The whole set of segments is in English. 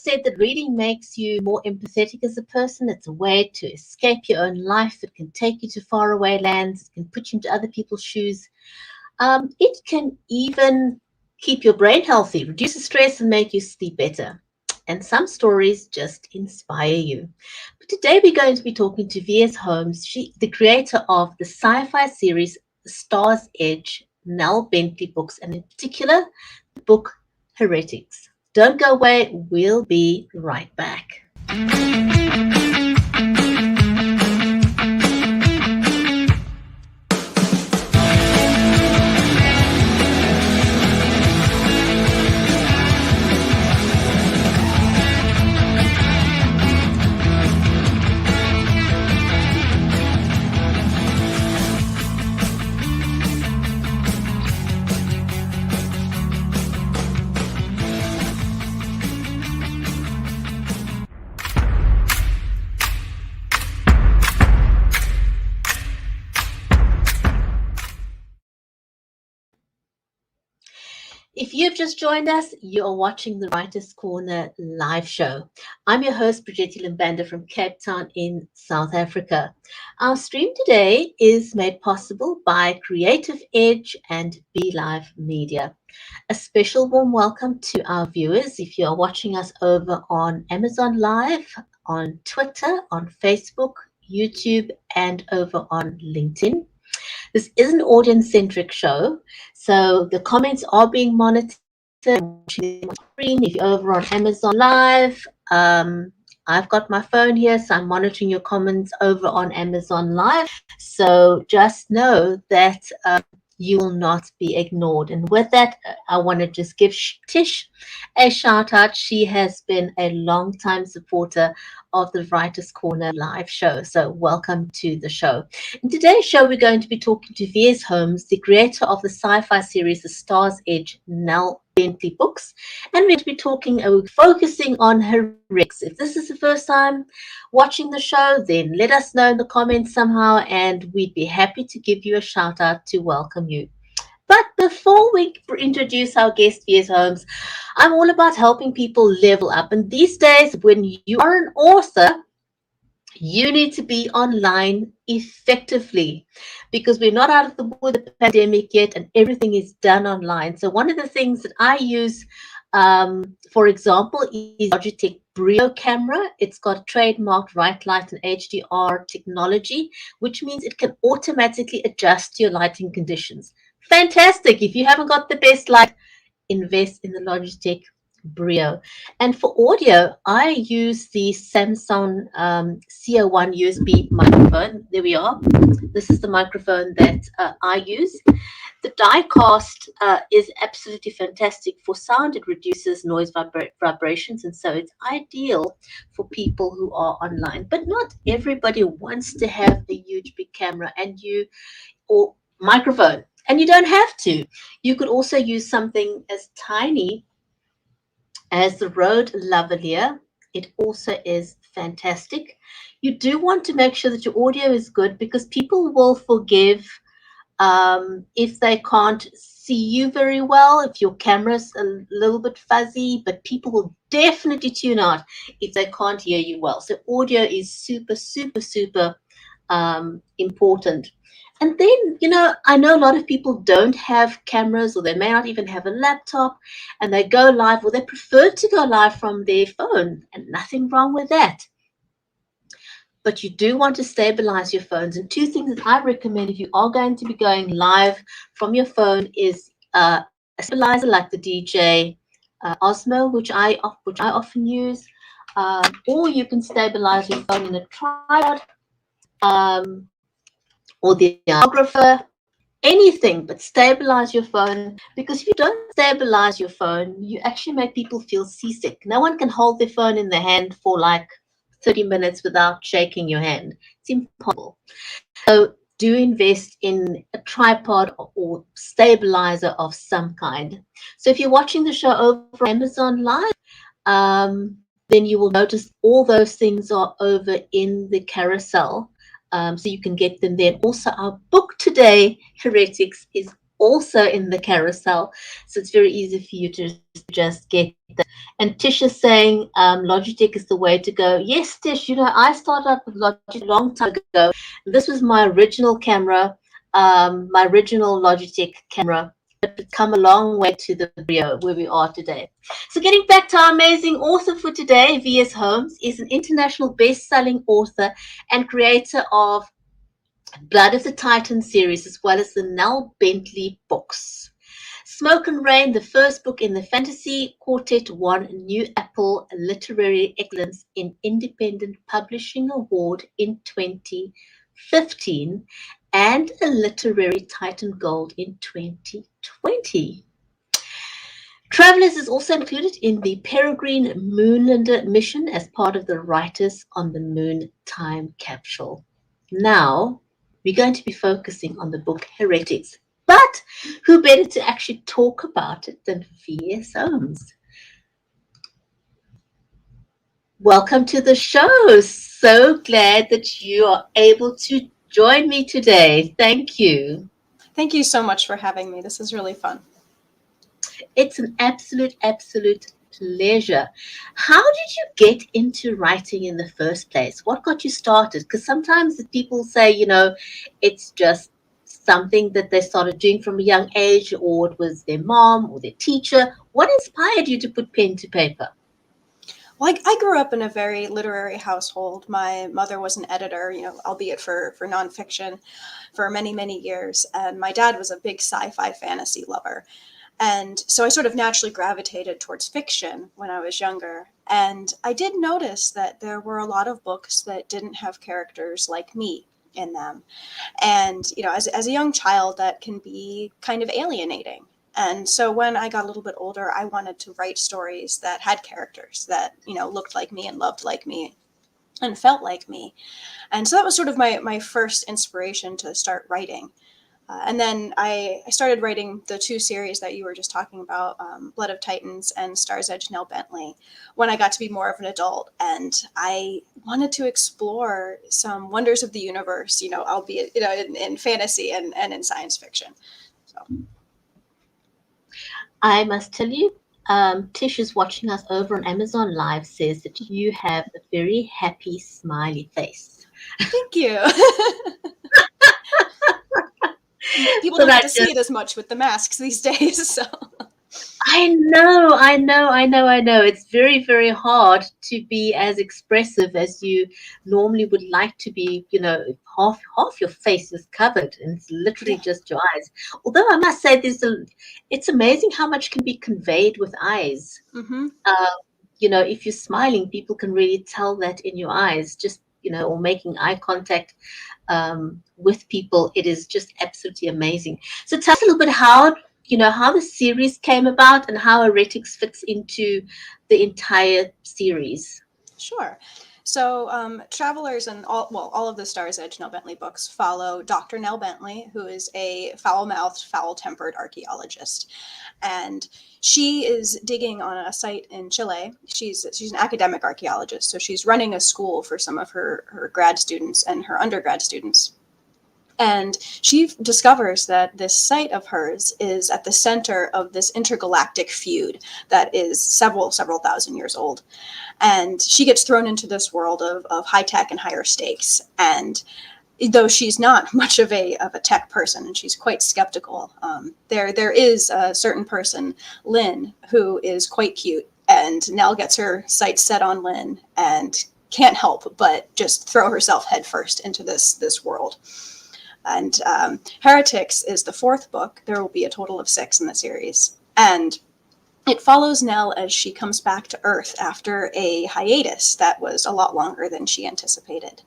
said that reading makes you more empathetic as a person. It's a way to escape your own life. It can take you to faraway lands. It can put you into other people's shoes. It can even keep your brain healthy, reduce the stress, and make you sleep better. And some stories just inspire you. But today we're going to be talking to V.S. Holmes, the creator of the sci-fi series Star's Edge, Nel Bently books, and in particular, the book Heretics. Don't go away. We'll be right back. If you've just joined us, you are watching the Writers' Corner live show. I'm your host, Nel Bently from Cape Town in South Africa. Our stream today is made possible by Creative Edge and BeLive Media. A special warm welcome to our viewers. If you are watching us over on Amazon Live, on Twitter, on Facebook, YouTube, and over on LinkedIn. This is an audience-centric show, so the comments are being monitored. If you're over on Amazon Live, I've got my phone here, so I'm monitoring your comments over on Amazon Live. So just know that you will not be ignored. And with that, I want to just give Tish a shout out. She has been a long-time supporter of the Writers' Corner live show. So welcome to the show. In today's show, we're going to be talking to V.S. Holmes, the creator of the sci-fi series The Star's Edge, Nel Bently books. And we're going to be focusing on Heretics. If this is the first time watching the show, then let us know in the comments somehow, and we'd be happy to give you a shout out to welcome you. But before we introduce our guest, V.S. Holmes, I'm all about helping people level up. And these days, when you are an author, you need to be online effectively because we're not out of the woods of the pandemic yet and everything is done online. So one of the things that I use, for example, is Logitech Brio camera. It's got trademarked right light and HDR technology, which means it can automatically adjust your lighting conditions. Fantastic. If you haven't got the best light, invest in the Logitech Brio. And for audio, I use the Samsung CO1 USB microphone. There we are. This is the microphone that I use. The diecast is absolutely fantastic for sound. It reduces noise vibrations, and so it's ideal for people who are online. But not everybody wants to have a huge big camera or microphone, and you don't have to. You could also use something as tiny as the Rode Lavalier. It also is fantastic. You do want to make sure that your audio is good because people will forgive if they can't see you very well, if your camera's a little bit fuzzy, but people will definitely tune out if they can't hear you well. So audio is super, super, super important. And then, I know a lot of people don't have cameras or they may not even have a laptop and they go live or they prefer to go live from their phone, and nothing wrong with that. But you do want to stabilize your phones. And two things that I recommend if you are going to be going live from your phone is a stabilizer like the DJ Osmo, which I often use, or you can stabilize your phone in a tripod, or the photographer, anything, but stabilize your phone, because if you don't stabilize your phone, you actually make people feel seasick. No one can hold their phone in their hand for like 30 minutes without shaking your hand. It's impossible. So do invest in a tripod or stabilizer of some kind. So if you're watching the show over Amazon Live, then you will notice all those things are over in the carousel. So you can get them there. Also, our book today, Heretics, is also in the carousel. So it's very easy for you to just get that. And Tish is saying Logitech is the way to go. Yes, Tish, I started out with Logitech a long time ago. This was my original camera, my original Logitech camera. But it's come a long way to the Brio where we are today. So getting back to our amazing author for today, V.S. Holmes is an international best-selling author and creator of Blood of the Titan series, as well as the Nel Bently books. Smoke and Rain, the first book in the fantasy quartet, won New Apple Literary Excellence in Independent Publishing Award in 2015 and a Literary Titan Gold in 2020. Travelers is also included in the Peregrine Moonlander mission as part of the Writers on the Moon time capsule. Now, we're going to be focusing on the book Heretics. But who better to actually talk about it than V.S. Holmes? Welcome to the show. So glad that you are able to join me today. Thank you. Thank you so much for having me. This is really fun. It's an absolute pleasure. How did you get into writing in the first place? What got you started? Because sometimes people say, it's just something that they started doing from a young age, or it was their mom or their teacher. What inspired you to put pen to paper? Well, I grew up in a very literary household. My mother was an editor, albeit for nonfiction, for many, many years. And my dad was a big sci-fi fantasy lover. And so I sort of naturally gravitated towards fiction when I was younger. And I did notice that there were a lot of books that didn't have characters like me in them. And, as a young child, that can be kind of alienating. And so when I got a little bit older, I wanted to write stories that had characters that, looked like me and loved like me and felt like me. And so that was sort of my first inspiration to start writing. And then I started writing the two series that you were just talking about, Blood of Titans and Star's Edge Nel Bently, when I got to be more of an adult. And I wanted to explore some wonders of the universe, albeit, in fantasy and in science fiction. So. I must tell you, Tish is watching us over on Amazon Live, says that you have a very happy, smiley face. Thank you. People don't get to see it as much with the masks these days. So. I know. It's very, very hard to be as expressive as you normally would like to be. Half your face is covered, and it's literally just your eyes. Although I must say, it's amazing how much can be conveyed with eyes. Mm-hmm. If you're smiling, people can really tell that in your eyes. Just or making eye contact with people, it is just absolutely amazing. So tell us a little bit how the series came about and how Heretics fits into the entire series. Sure. So Travelers and all of the Star's Edge Nel Bently books follow Dr. Nel Bently, who is a foul-mouthed, foul-tempered archaeologist. And she is digging on a site in Chile. She's an academic archaeologist, so she's running a school for some of her grad students and her undergrad students. And she discovers that this site of hers is at the center of this intergalactic feud that is several thousand years old. And she gets thrown into this world of high tech and higher stakes. And though she's not much of a tech person, and she's quite skeptical, there is a certain person, Lynn, who is quite cute. And Nell gets her sights set on Lynn and can't help but just throw herself headfirst into this world. And Heretics is the fourth book. There will be a total of 6 in the series. And it follows Nell as she comes back to Earth after a hiatus that was a lot longer than she anticipated.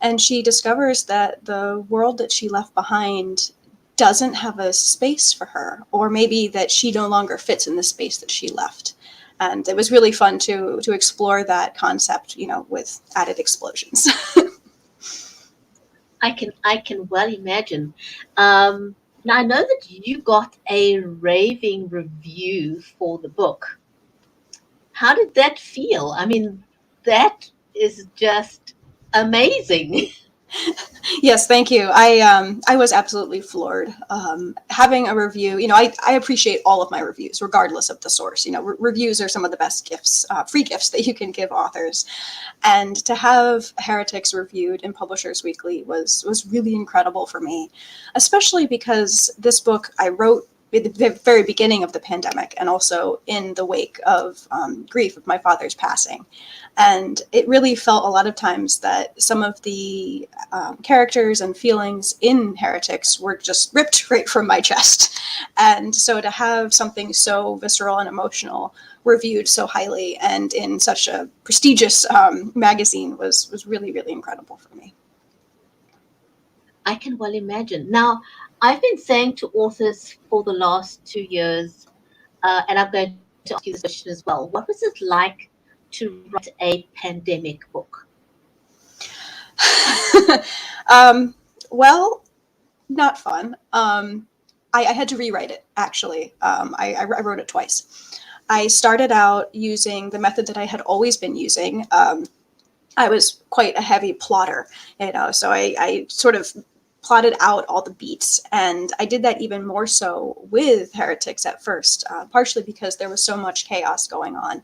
And she discovers that the world that she left behind doesn't have a space for her, or maybe that she no longer fits in the space that she left. And it was really fun to explore that concept, with added explosions. I can well imagine. Now I know that you got a raving review for the book. How did that feel? I mean, that is just amazing. Yes, thank you. I was absolutely floored. Having a review, I appreciate all of my reviews, regardless of the source. Reviews are some of the best gifts, free gifts that you can give authors. And to have Heretics reviewed in Publishers Weekly was really incredible for me, especially because this book I wrote at the very beginning of the pandemic and also in the wake of grief of my father's passing. And it really felt a lot of times that some of the characters and feelings in Heretics were just ripped right from my chest. And so to have something so visceral and emotional reviewed so highly and in such a prestigious magazine was really, really incredible for me. I can well imagine. Now, I've been saying to authors for the last 2 years, and I'm going to ask you this question as well. What was it like to write a pandemic book? um, well, not fun. I had to rewrite it, actually. I wrote it twice. I started out using the method that I had always been using. I was quite a heavy plotter, so I sort of plotted out all the beats, and I did that even more so with Heretics at first, partially because there was so much chaos going on,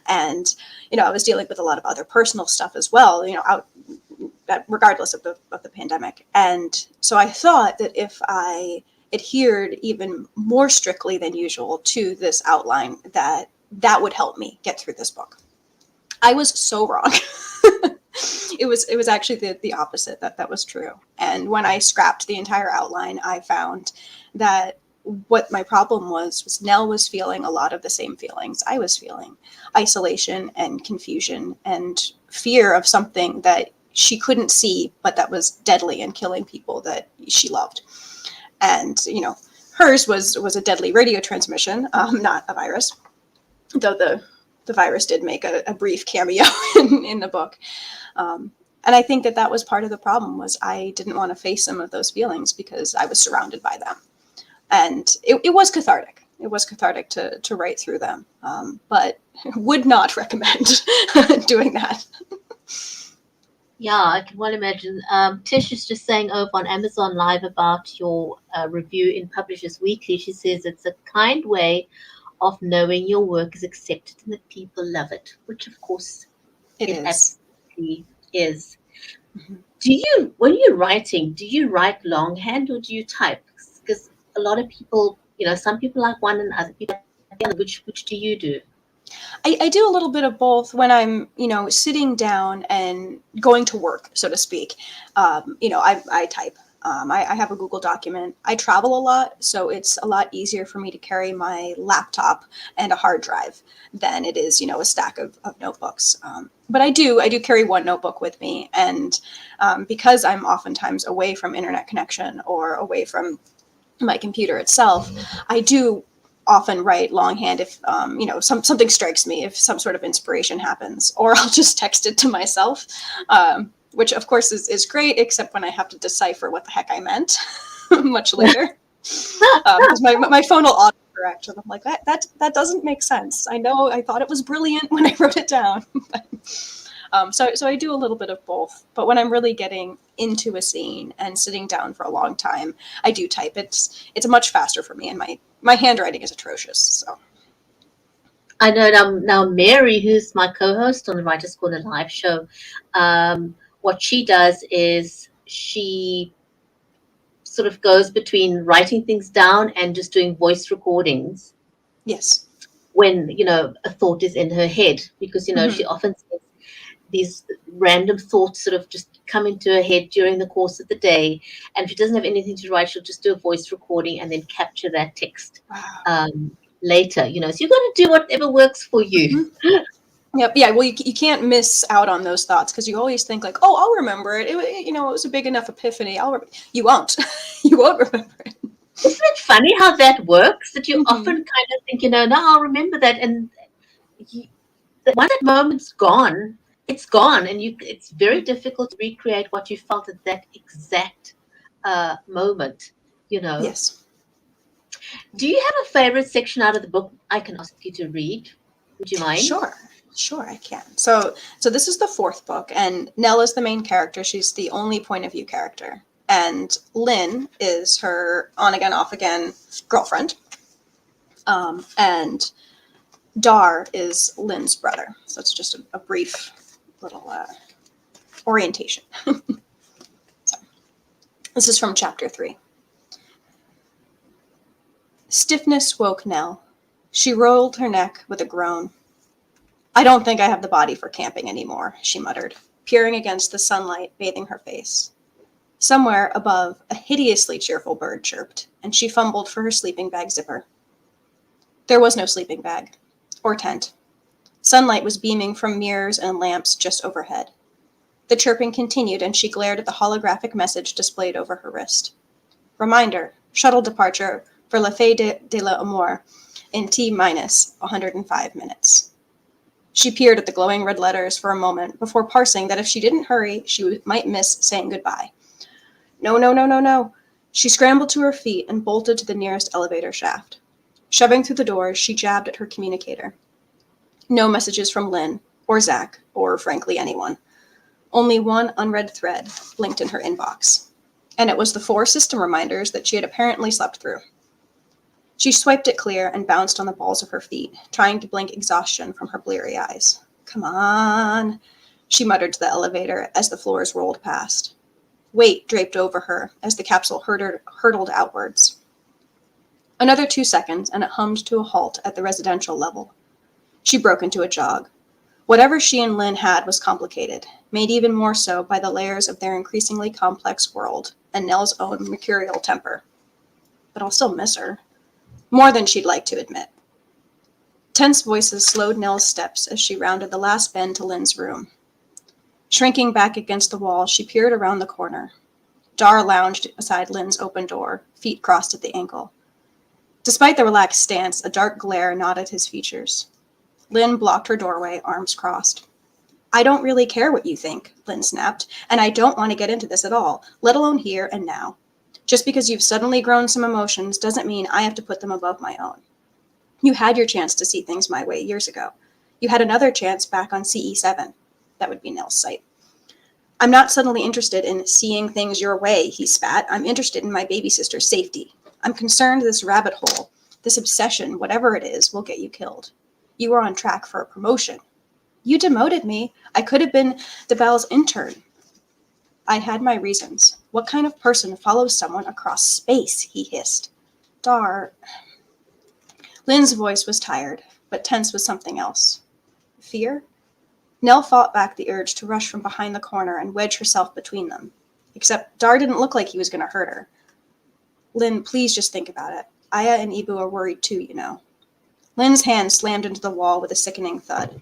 and I was dealing with a lot of other personal stuff as well, out regardless of the pandemic. And so I thought that if I adhered even more strictly than usual to this outline, that would help me get through this book. I was so wrong. It was actually the opposite, that was true. And when I scrapped the entire outline, I found that what my problem was Nell was feeling a lot of the same feelings I was feeling: isolation and confusion and fear of something that she couldn't see, but that was deadly and killing people that she loved. And hers was a deadly radio transmission, not a virus, though the virus did make a brief cameo in the book. And I think that was part of the problem, was I didn't want to face some of those feelings because I was surrounded by them. And it was cathartic. It was cathartic to write through them, but would not recommend doing that. Yeah, I can well imagine. Tish is just saying over on Amazon Live about your review in Publishers Weekly. She says it's a kind way of knowing your work is accepted and that people love it, which of course It it is. absolutely is. Mhm. When you're writing, do you write longhand or do you type? Because a lot of people, some people like one and other people like the other. Which do you do? I do a little bit of both when I'm, sitting down and going to work, so to speak. I type. I have a Google document. I travel a lot, so it's a lot easier for me to carry my laptop and a hard drive than it is, a stack of notebooks. But I do carry one notebook with me, and because I'm oftentimes away from internet connection or away from my computer itself, I do often write longhand if something strikes me, if some sort of inspiration happens, or I'll just text it to myself, which of course is great, except when I have to decipher what the heck I meant much later, because my phone will autocorrect, and I'm like, that doesn't make sense. I know I thought it was brilliant when I wrote it down. So I do a little bit of both, but when I'm really getting into a scene and sitting down for a long time, I do type. It's much faster for me, and my handwriting is atrocious. So I know now Mary, who's my co-host on the Writers Corner live show, what she does is she sort of goes between writing things down and just doing voice recordings yes. when, a thought is in her head, because, Mm-hmm. she often says these random thoughts sort of just come into her head during the course of the day. And if she doesn't have anything to write, she'll just do a voice recording and then capture that text Wow. later, so you've got to do whatever works for you. Mm-hmm. Yep. Yeah. Well, you can't miss out on those thoughts, because you always think like, oh, I'll remember it. It was a big enough epiphany. You won't. You won't remember it. Isn't it funny how that works? That you often Mm-hmm. kind of think, no, I'll remember that. And once that moment's gone, it's gone. And it's very difficult to recreate what you felt at that exact moment. Yes. Do you have a favorite section out of the book I can ask you to read? Would you mind? Sure. Sure, I can. So this is the fourth book, and Nell is the main character. She's the only point of view character. And Lynn is her on-again, off-again girlfriend. And Dar is Lynn's brother. So it's just a brief little orientation. So this is from chapter 3. Stiffness woke Nell. She rolled her neck with a groan. I don't think I have the body for camping anymore, she muttered, peering against the sunlight bathing her face. Somewhere above, a hideously cheerful bird chirped, and she fumbled for her sleeping bag zipper. There was no sleeping bag, or tent. Sunlight was beaming from mirrors and lamps just overhead. The chirping continued, and she glared at the holographic message displayed over her wrist. Reminder, shuttle departure for La Fée de l'Amour in T-minus 105 minutes. She peered at the glowing red letters for a moment before parsing that if she didn't hurry, she might miss saying goodbye. No, no, no, no, no. She scrambled to her feet and bolted to the nearest elevator shaft. Shoving through the doors, she jabbed at her communicator. No messages from Lynn, or Zach, or frankly anyone. Only one unread thread blinked in her inbox. And it was the 4 system reminders that she had apparently slept through. She swiped it clear and bounced on the balls of her feet, trying to blink exhaustion from her bleary eyes. Come on, she muttered to the elevator as the floors rolled past. Weight draped over her as the capsule hurtled outwards. Another 2 seconds, and it hummed to a halt at the residential level. She broke into a jog. Whatever she and Lynn had was complicated, made even more so by the layers of their increasingly complex world and Nell's own mercurial temper. But I'll still miss her. More than she'd like to admit. Tense voices slowed Nell's steps as she rounded the last bend to Lynn's room. Shrinking back against the wall, she peered around the corner. Dar lounged beside Lynn's open door, feet crossed at the ankle. Despite the relaxed stance, a dark glare knotted his features. Lynn blocked her doorway, arms crossed. I don't really care what you think, Lynn snapped, and I don't want to get into this at all, let alone here and now. Just because you've suddenly grown some emotions doesn't mean I have to put them above my own. You had your chance to see things my way years ago. You had another chance back on CE7. That would be Nell's site. I'm not suddenly interested in seeing things your way, he spat. I'm interested in my baby sister's safety. I'm concerned this rabbit hole, this obsession, whatever it is, will get you killed. You were on track for a promotion. You demoted me. I could have been DeBelle's intern. I had my reasons. What kind of person follows someone across space? He hissed. Dar. Lynn's voice was tired, but tense with something else. Fear? Nell fought back the urge to rush from behind the corner and wedge herself between them. Except Dar didn't look like he was going to hurt her. Lynn, please just think about it. Aya and Ibu are worried too, you know. Lynn's hand slammed into the wall with a sickening thud.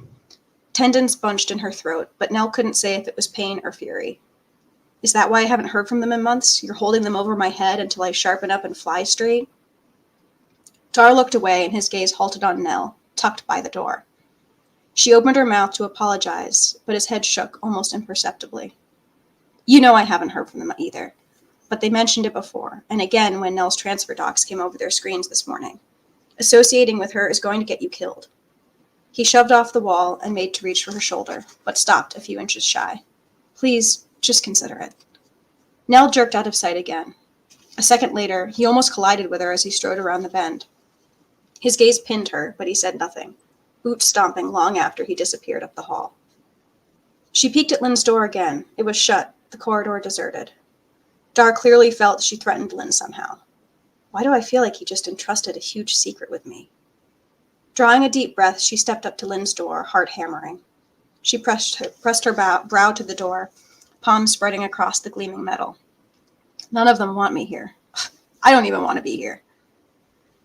Tendons bunched in her throat, but Nell couldn't say if it was pain or fury. Is that why I haven't heard from them in months? You're holding them over my head until I sharpen up and fly straight? Dar looked away, and his gaze halted on Nell, tucked by the door. She opened her mouth to apologize, but his head shook almost imperceptibly. You know I haven't heard from them either, but they mentioned it before, and again when Nell's transfer docs came over their screens this morning. Associating with her is going to get you killed. He shoved off the wall and made to reach for her shoulder, but stopped a few inches shy. Please, just consider it. Nell jerked out of sight again. A second later, he almost collided with her as he strode around the bend. His gaze pinned her, but he said nothing, boots stomping long after he disappeared up the hall. She peeked at Lynn's door again. It was shut, the corridor deserted. Dar clearly felt she threatened Lynn somehow. Why do I feel like he just entrusted a huge secret with me? Drawing a deep breath, she stepped up to Lynn's door, heart hammering. She pressed her brow to the door, palms spreading across the gleaming metal. None of them want me here. I don't even want to be here.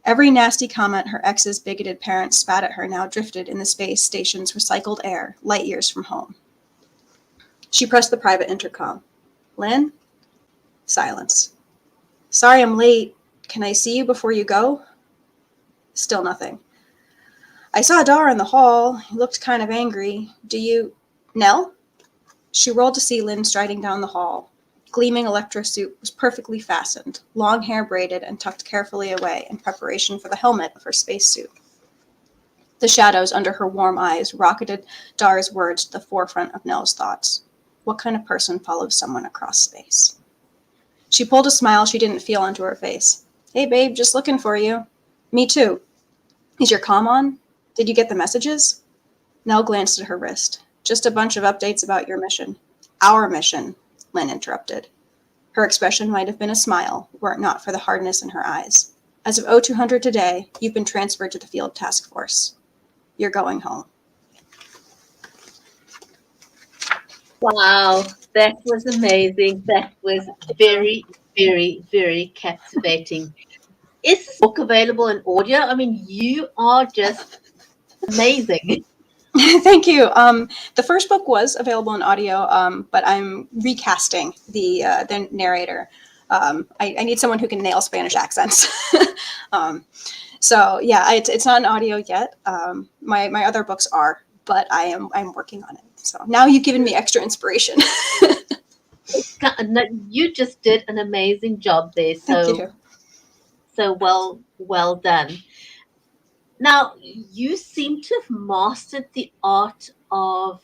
Every nasty comment her ex's bigoted parents spat at her now drifted in the space station's recycled air, light years from home. She pressed the private intercom. Lynn? Silence. Sorry I'm late. Can I see you before you go? Still nothing. I saw Dar in the hall. He looked kind of angry. Do you... Nell? She rolled to see Lynn striding down the hall. Gleaming electro suit was perfectly fastened, long hair braided and tucked carefully away in preparation for the helmet of her spacesuit. The shadows under her warm eyes rocketed Dara's words to the forefront of Nel's thoughts. What kind of person follows someone across space? She pulled a smile she didn't feel onto her face. Hey, babe, just looking for you. Me too. Is your comm on? Did you get the messages? Nell glanced at her wrist. Just a bunch of updates about your mission. Our mission, Lynn interrupted. Her expression might have been a smile, were it not for the hardness in her eyes. As of 0200 today, you've been transferred to the field task force. You're going home. Wow, that was amazing. That was very, very, very captivating. Is this book available in audio? I mean, you are just amazing. Thank you. The first book was available in audio, but I'm recasting the narrator. I need someone who can nail Spanish accents. So yeah, it's not in audio yet. My other books are, but I'm working on it. So now you've given me extra inspiration. You just did an amazing job there. Thank you. So well done. Now, you seem to have mastered the art of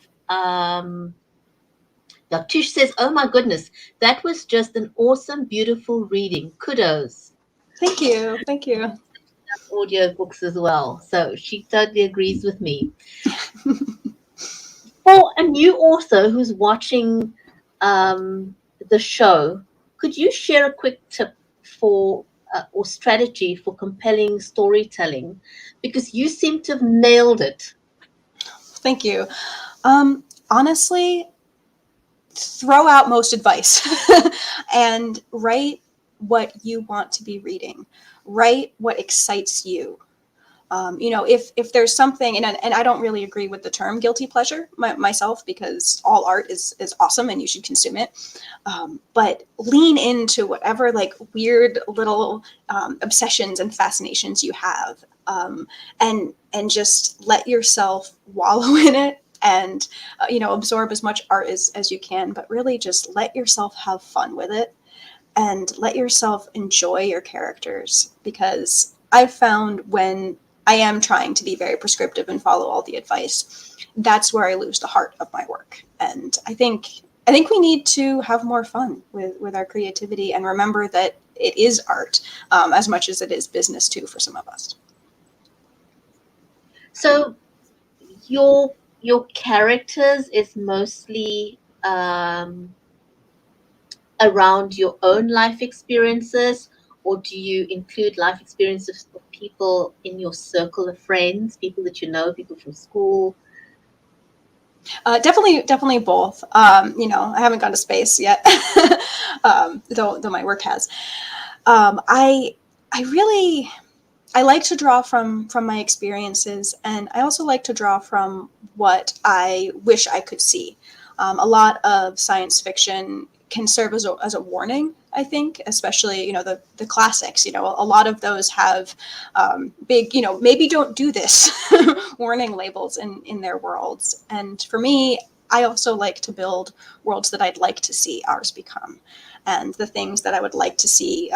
Tish says, oh my goodness, that was just an awesome, beautiful reading. Kudos. Thank you. Thank you. Audio books as well. So she totally agrees with me. For a new author who's watching the show, could you share a quick tip for or strategy for compelling storytelling? Because you seem to have nailed it. Thank you. Honestly, throw out most advice and write what you want to be reading. Write what excites you. If there's something, and I don't really agree with the term guilty pleasure myself, because all art is awesome and you should consume it. But lean into whatever like weird little obsessions and fascinations you have, and just let yourself wallow in it, and absorb as much art as you can, but really just let yourself have fun with it and let yourself enjoy your characters, because I've found when I am trying to be very prescriptive and follow all the advice, that's where I lose the heart of my work. And I think we need to have more fun with our creativity and remember that it is art as much as it is business too for some of us. So your characters is mostly around your own life experiences, or do you include life experiences of people in your circle of friends, people that you know, people from school? Definitely both. I haven't gone to space yet, though my work has. I like to draw from my experiences, and I also like to draw from what I wish I could see. A lot of science fiction can serve as a warning, I think, especially, the classics. A lot of those have big, maybe don't do this warning labels in their worlds. And for me, I also like to build worlds that I'd like to see ours become, and the things that I would like to see,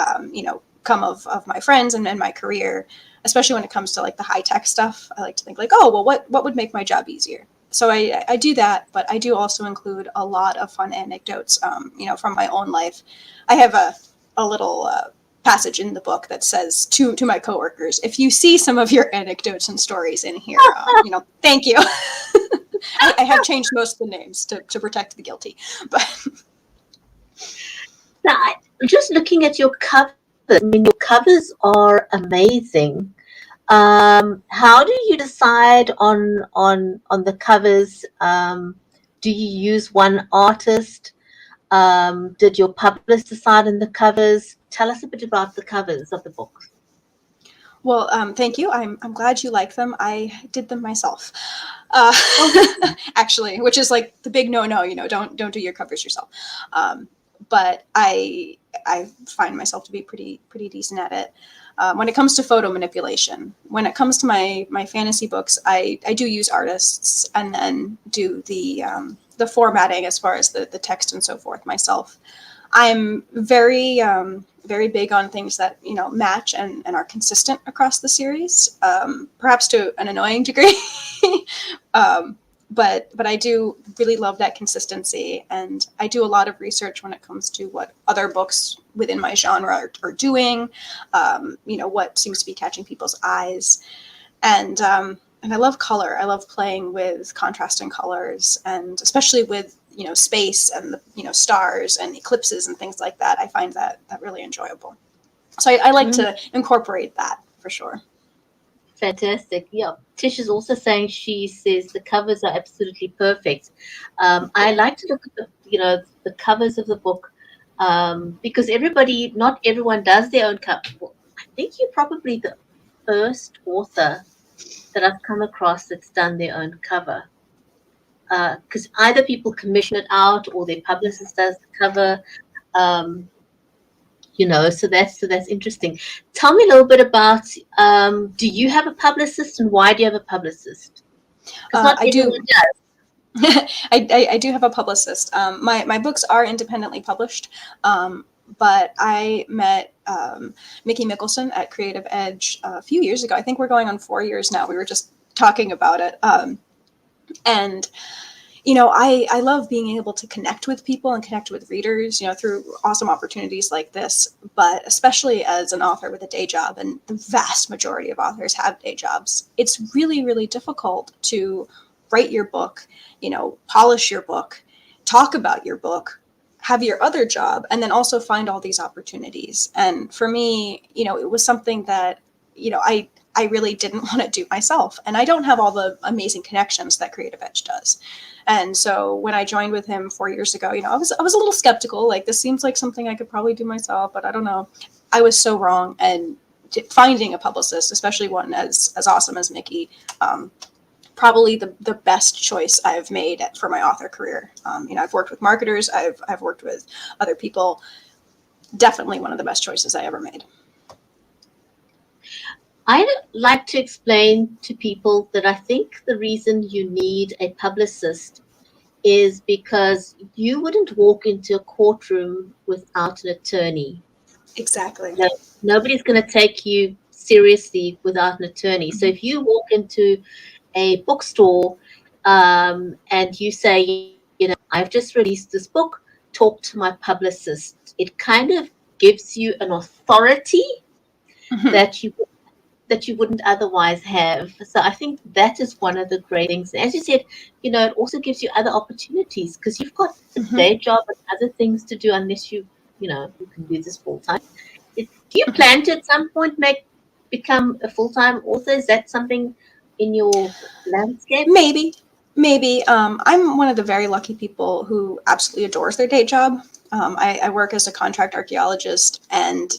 come of my friends and my career, especially when it comes to like the high tech stuff. I like to think like, oh, well, what would make my job easier? So I do that, but I do also include a lot of fun anecdotes, from my own life. I have a little passage in the book that says to my coworkers, if you see some of your anecdotes and stories in here, thank you. I have changed most of the names to protect the guilty, but. Now, just looking at your covers, I mean, your covers are amazing. How do you decide on the covers? Do you use one artist? Did your publicist decide on the covers? Tell us a bit about the covers of the books. Well, thank you. I'm glad you like them. I did them myself, actually, which is like the big no. Don't do your covers yourself. But I find myself to be pretty decent at it. When it comes to photo manipulation, when it comes to my fantasy books, I do use artists and then do the formatting as far as the text and so forth myself. I'm very very big on things that, match and are consistent across the series, perhaps to an annoying degree. um, but I do really love that consistency, and I do a lot of research when it comes to what other books within my genre are doing, what seems to be catching people's eyes. And I love color. I love playing with contrasting colors, and especially with, space and the, stars and eclipses and things like that. I find that really enjoyable. So I like to incorporate that for sure. Fantastic. Yeah. Tish is also saying, she says the covers are absolutely perfect. I like to look at the covers of the book, because not everyone does their own cover. Well, I think you're probably the first author that I've come across that's done their own cover. Because either people commission it out or their publicist does the cover. Um, so that's interesting. Tell me a little bit about, do you have a publicist, and why do you have a publicist? Because not I everyone do. does. I do have a publicist. My books are independently published, but I met Mickey Mickelson at Creative Edge a few years ago. I think we're going on 4 years now. We were just talking about it. And I love being able to connect with people and connect with readers, through awesome opportunities like this. But especially as an author with a day job, and the vast majority of authors have day jobs, it's really, really difficult to write your book, polish your book, talk about your book, have your other job, and then also find all these opportunities. And for me, it was something that, I really didn't want to do myself. And I don't have all the amazing connections that Creative Edge does. And so when I joined with him 4 years ago, I was a little skeptical. Like, this seems like something I could probably do myself, but I don't know. I was so wrong. And finding a publicist, especially one as awesome as Mickey, probably the best choice I've made for my author career. I've worked with marketers. I've worked with other people. Definitely one of the best choices I ever made. I like to explain to people that I think the reason you need a publicist is because you wouldn't walk into a courtroom without an attorney. Exactly. No, nobody's going to take you seriously without an attorney. So if you walk into a bookstore, and you say, I've just released this book, talk to my publicist, it kind of gives you an authority Mhm. that you wouldn't otherwise have. So I think that is one of the great things. As you said, it also gives you other opportunities, because you've got a Mhm. day job and other things to do, unless you can do this full time. Do you plan to at some point become a full-time author? Is that something in your landscape? Maybe. I'm one of the very lucky people who absolutely adores their day job. I work as a contract archaeologist, and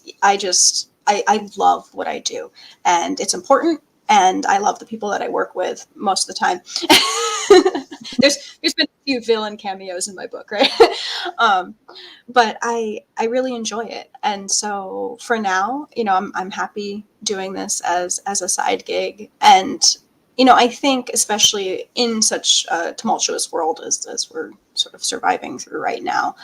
I love what I do, and it's important. And I love the people that I work with most of the time. there's been a few villain cameos in my book, right? um, but I really enjoy it, and so for now, I'm happy doing this as a side gig. And I think, especially in such a tumultuous world as we're sort of surviving through right now,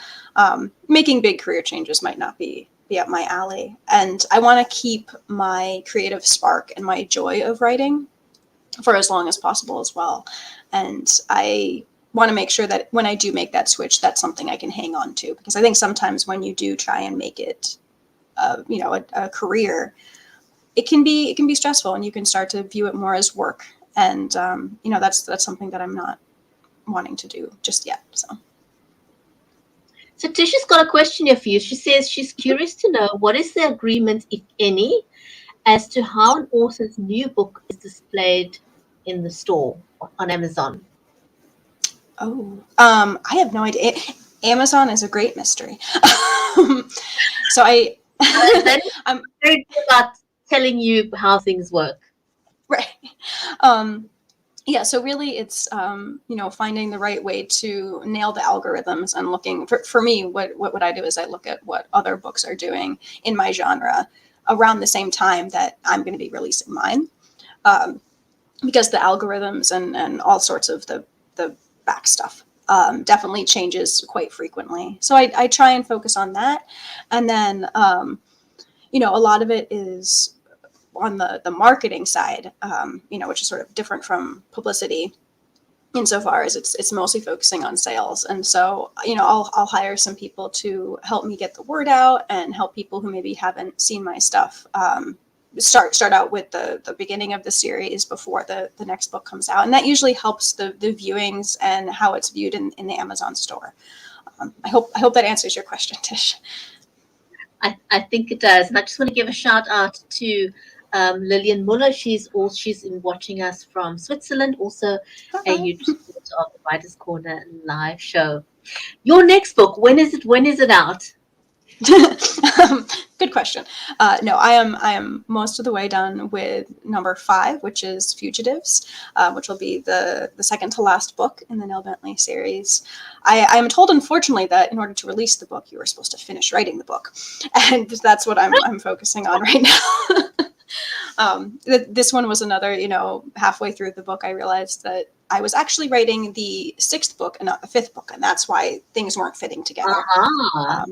making big career changes might not be up my alley. And I want to keep my creative spark and my joy of writing for as long as possible as well. And I want to make sure that when I do make that switch, that's something I can hang on to, because I think sometimes when you do try and make it, a career, it can be stressful, and you can start to view it more as work. And that's something that I'm not wanting to do just yet. So Tisha's got a question here for you. She says she's curious to know, what is the agreement, if any, as to how an author's new book is displayed in the store on Amazon? I have no idea. Amazon is a great mystery. So I'm very good about telling you how things work. right. Yeah, so really it's finding the right way to nail the algorithms, and looking for me, what I do is I look at what other books are doing in my genre around the same time that I'm going to be releasing mine, because the algorithms and all sorts of the back stuff definitely changes quite frequently. So I try and focus on that, and then a lot of it is on the marketing side, which is sort of different from publicity insofar as it's mostly focusing on sales. And so, I'll hire some people to help me get the word out and help people who maybe haven't seen my stuff start out with the beginning of the series before the next book comes out. And that usually helps the viewings and how it's viewed in the Amazon store. I hope that answers your question, Tish. I think it does. And I just want to give a shout out to Lillian Muller. She's in watching us from Switzerland, also a huge supporter of the Writers Corner live show. Your next book, when is it out? Good question. No, I am most of the way done with number 5, which is Fugitives, which will be the second to last book in the Nel Bently series. I am told, unfortunately, that in order to release the book, you are supposed to finish writing the book, and that's what I'm focusing on right now. This one was another, halfway through the book, I realized that I was actually writing the 6th book and not the 5th book, and that's why things weren't fitting together. Uh-huh.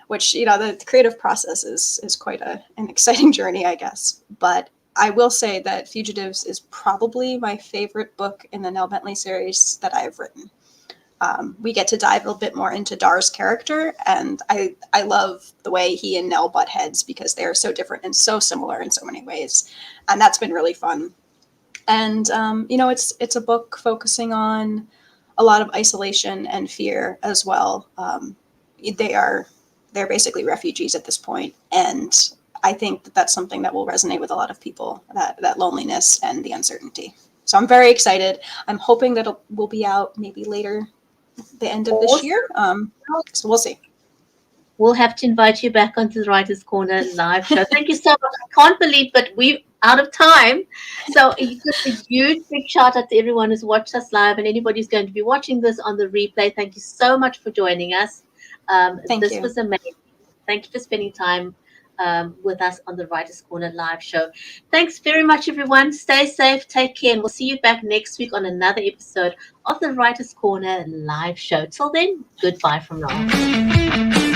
Which, the creative process is quite an exciting journey, I guess. But I will say that Fugitives is probably my favorite book in the Nel Bently series that I've written. We get to dive a little bit more into Dar's character, and I love the way he and Nel butt heads because they're so different and so similar in so many ways. And that's been really fun. And, it's a book focusing on a lot of isolation and fear as well. They're basically refugees at this point, and I think that that's something that will resonate with a lot of people, that loneliness and the uncertainty. So I'm very excited. I'm hoping that it will be out maybe later, the end of this year. So we'll see. We'll have to invite you back onto the Writers Corner live show. Thank you so much. I can't believe, but we're out of time. So just a huge big shout out to everyone who's watched us live and anybody who's going to be watching this on the replay. Thank you so much for joining us. This was amazing. Thank you for spending time with us on the Writers Corner live show. Thanks very much, everyone. Stay safe, take care, and we'll see you back next week on another episode of the Writers Corner live show. Till then, goodbye from now.